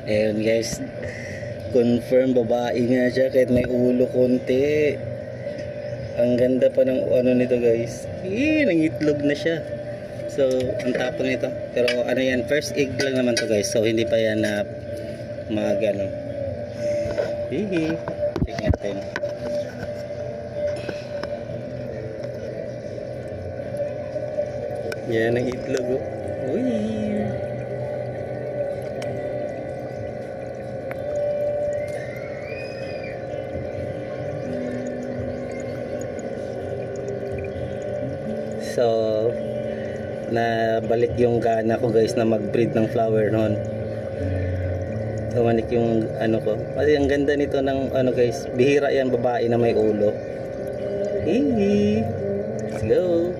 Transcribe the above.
Ayun guys, confirm babae nga siya kahit may ulo konti. Ang ganda pa ng ano nito guys. Nangitlog na siya. So, ang tapang nito. Pero ano yan, first egg lang naman to guys. So, hindi pa yan na mga ano. Check natin. Yan ang itlog oh. Uy. So, nabalik yung gana ko guys na mag-breed ng flower noon. Tumanik yung ano ko. Kasi ang ganda nito ng ano guys, bihira yan babae na may ulo. Let's go.